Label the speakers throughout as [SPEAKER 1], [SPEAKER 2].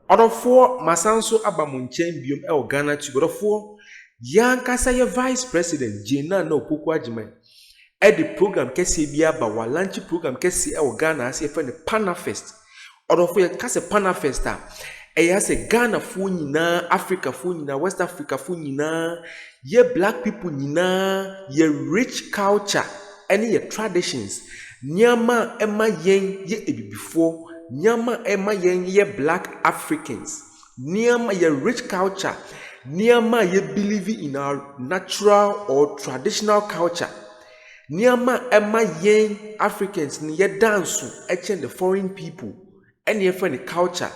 [SPEAKER 1] Odofo masanso abamunchen biom e Ghanatube. Odofo yankasa ye vice president Naana Opoku-Agyeman. The program kesi bia ba wa launch program kesi e Ghana ase e friend Panafest. Odofo ye kase Panafest a eya se Ghana fo nyina, Africa fo nyina, West Africa fo nyina, ye black people nyina, ye rich culture any ye traditions. Nyama ema yen ye ebibifo, nyama ema yen ye black Africans. Nyama ye rich culture, nyama ye believe in our natural or traditional culture. Nyama ema yen Africans ni ye dance echen the foreign people and ye friend the culture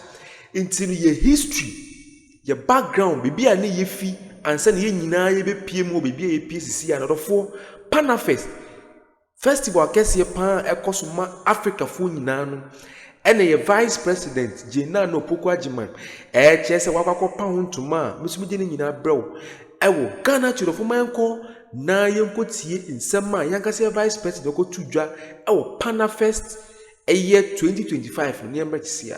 [SPEAKER 1] until ye history ye background bibi ani ye fi ansa ye nyina ye be pie mu bibi ye pie sisi another for Panafest festival kesi pan ekosoma Africa fo nyina no ene ye vice president Naana Opoku-Agyeman chese wakakọ pa hontuma musumije ni nyina brew ewo Ghanatube fo manko na yenko tie nsema yankase vice president ko tudwa ewo Panafest eye 2025 no yemba tisia.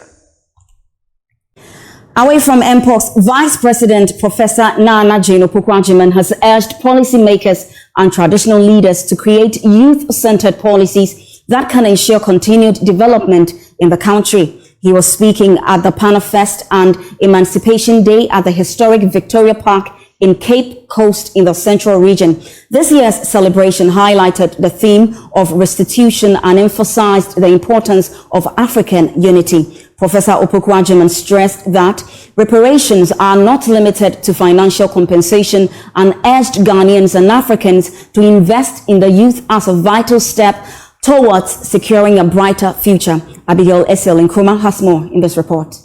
[SPEAKER 2] Away from MPOX, Vice President Professor Naana Opoku-Agyeman has urged policymakers and traditional leaders to create youth-centered policies that can ensure continued development in the country. He was speaking at the Panafest and Emancipation Day at the historic Victoria Park in Cape Coast in the Central Region. This year's celebration highlighted the theme of restitution and emphasized the importance of African unity. Professor Opoku-Agyeman stressed that reparations are not limited to financial compensation and urged Ghanaians and Africans to invest in the youth as a vital step towards securing a brighter future. Abigail Esel Nkrumah has more in this report.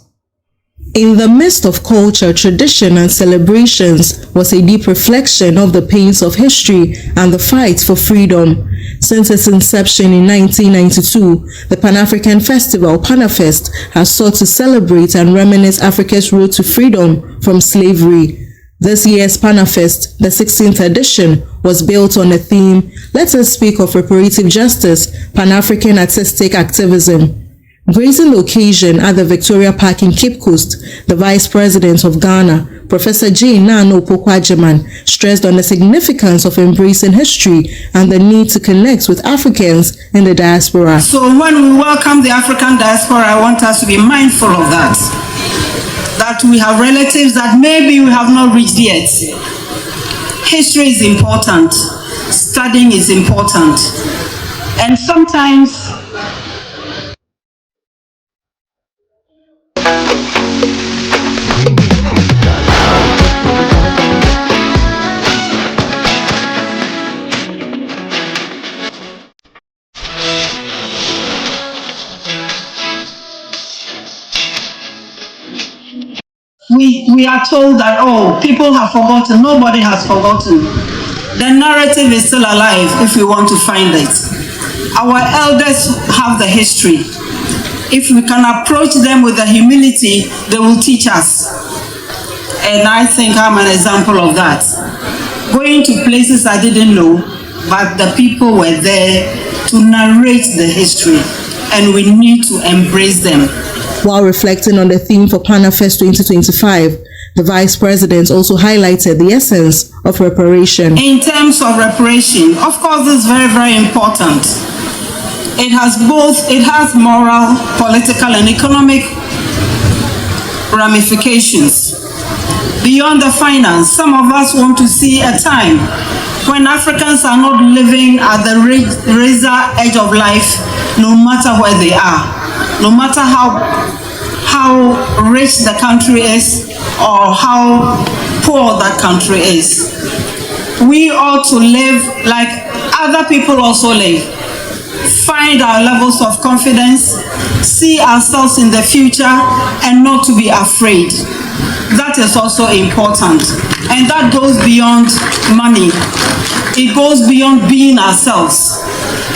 [SPEAKER 3] In the midst of culture, tradition, and celebrations was a deep reflection of the pains of history and the fight for freedom. Since its inception in 1992, the Pan-African Festival, Panafest, has sought to celebrate and reminisce Africa's road to freedom from slavery. This year's Panafest, the 16th edition, was built on the theme, "Let us speak of reparative justice, Pan-African artistic activism." Gracing the occasion at the Victoria Park in Cape Coast, the Vice President of Ghana, Professor Naana Opoku-Agyeman, stressed on the significance of embracing history and the need to connect with Africans in the diaspora.
[SPEAKER 4] So when we welcome the African diaspora, I want us to be mindful of that. That we have relatives that maybe we have not reached yet. History is important. Studying is important. And sometimes we are told that, oh, people have forgotten. Nobody has forgotten. The narrative is still alive if we want to find it. Our elders have the history. If we can approach them with the humility, they will teach us. And I think I'm an example of that. Going to places I didn't know, but the people were there to narrate the history, and we need to embrace them.
[SPEAKER 3] While reflecting on the theme for Panafest 2025, the Vice President also highlighted the essence of reparation.
[SPEAKER 4] In terms of reparation, of course, this is very, very important. It has moral, political, and economic ramifications. Beyond the finance, some of us want to see a time when Africans are not living at the razor edge of life, no matter where they are, no matter how rich the country is or how poor that country is. We ought to live like other people also live. Find our levels of confidence, see ourselves in the future, and not to be afraid. That is also important. And that goes beyond money. It goes beyond being ourselves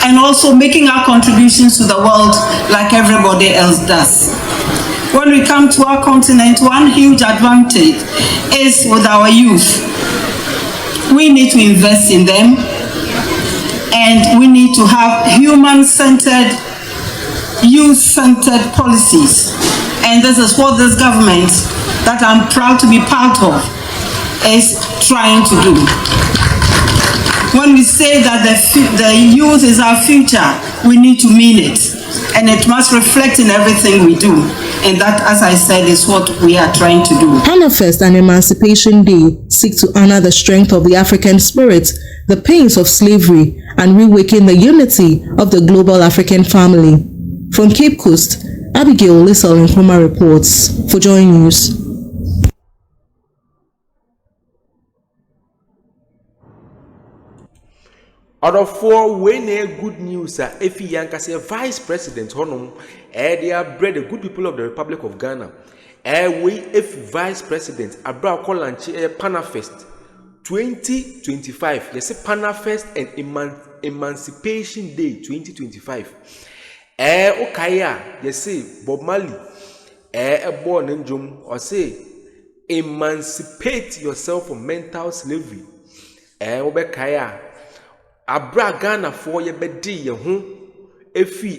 [SPEAKER 4] and also making our contributions to the world like everybody else does. When we come to our continent, one huge advantage is with our youth. We need to invest in them, and we need to have human-centered, youth-centered policies. And this is what this government that I'm proud to be part of is trying to do. When we say that the youth is our future, we need to mean it. And it must reflect in everything we do. And that, as I said, is what we are trying to do.
[SPEAKER 3] Panafest and Emancipation Day seek to honor the strength of the African spirit, the pains of slavery, and reawaken the unity of the global African family. From Cape Coast, Abigail Lissel Nkrumah reports for Joy News.
[SPEAKER 1] Other four when good news are Efi Yankase Vice President Honum, they are bred the good people of the Republic of Ghana. We if Vice President Abra Kolanchi Panafest 2025. Yes, Panafest and Emancipation Day 2025. Okaya, yes, Bob Marley, born in Jum, or say, emancipate yourself from mental slavery. Obekaya. Abra Ghana for ye bedi ye ho efi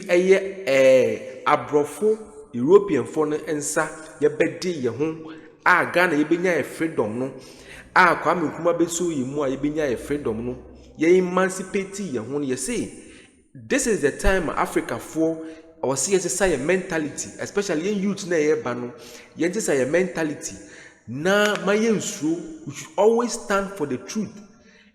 [SPEAKER 1] abrofo European for no ensa ye bedi ye ho a Ghana ye benya ye freedom no a Kwame Nkrumah beso ye mu a ye benya ye freedom no ye emancipate ye ho ye say this is the time Africa for our CSI mentality, especially in youth na ye ba no ye say mentality na mayensu we should always stand for the truth.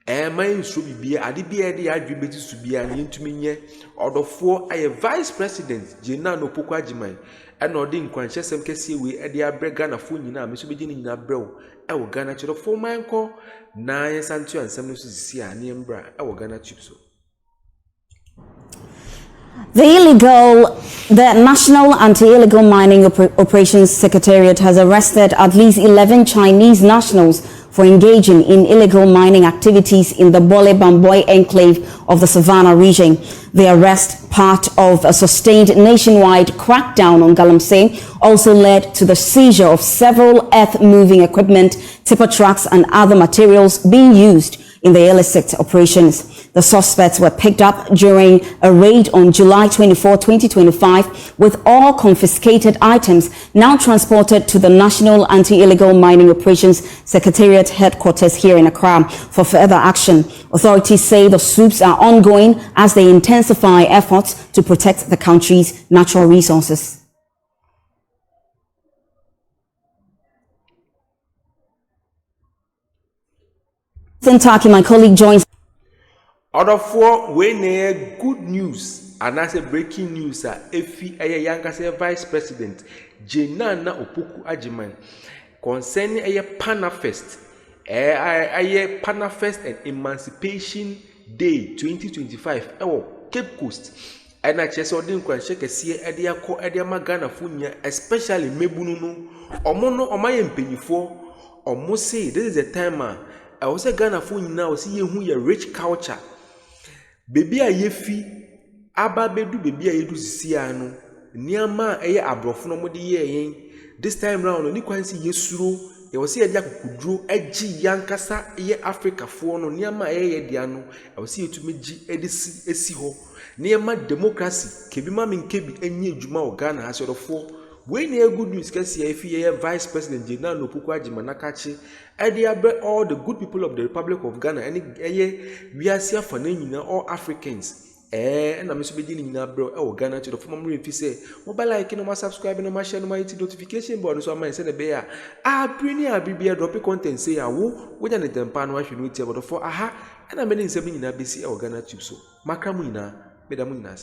[SPEAKER 1] My so be ade bia de adwebeti so bia ne ntumi nye odofo aye Vice President Jena no Poko Ajiman and odi nkwanhyesem kese we e de abrega na fo nyina me so be nyina nyina brew e wo Ghana chiro fo man ko na yesantu ansem no so sisi a ne mbra e wo Ghanatube so.
[SPEAKER 2] The National Anti-Illegal Mining Operations Secretariat has arrested at least 11 Chinese nationals for engaging in illegal mining activities in the Bole Bamboy enclave of the Savannah region. The arrest, part of a sustained nationwide crackdown on Galamsey, also led to the seizure of several earth-moving equipment, tipper trucks and other materials being used in the illicit operations. The suspects were picked up during a raid on July 24, 2025, with all confiscated items now transported to the National Anti-Illegal Mining Operations Secretariat headquarters here in Accra for further action. Authorities say the swoops are ongoing as they intensify efforts to protect the country's natural resources. Sintaki, my colleague, joins.
[SPEAKER 1] Other four when good news and as a breaking news are Efi Yankase Vice President Naana Opoku Ajiman concerning Panafest Panafest and Emancipation Day 2025 Cape Coast and I just ordin kwanshe kese ede Ghana funya especially mebunu omono omaye mpanyifo omo say this is the time I was a Ghana funya now see yehu ye rich culture. Baby a yefi aba bedu baby a yedu sisi ano niama eye abrofo no mode ye yen this time round oni kwansi yesuro ye wose ye dia kokuduro agi yankasa ye Africa fo no niama eye dia no e wose yetumeji edisi esi ho niama democracy kebi ma menkebi enye adwuma o Ghana asorofo we na good news kesi yefi ye Vice President Naana Opoku Ajiman nakachi all the good people of the Republic of Ghana and we are here for all Africans and I'm so beginning now bro Ghana to the former if say mobile like no subscribe no share no notification board so I send a bear premier be drop content say wo we dan the pan wa hwe no tie but for aha and I'm in 7 na besi Ghana tube so makramu ina medamu ina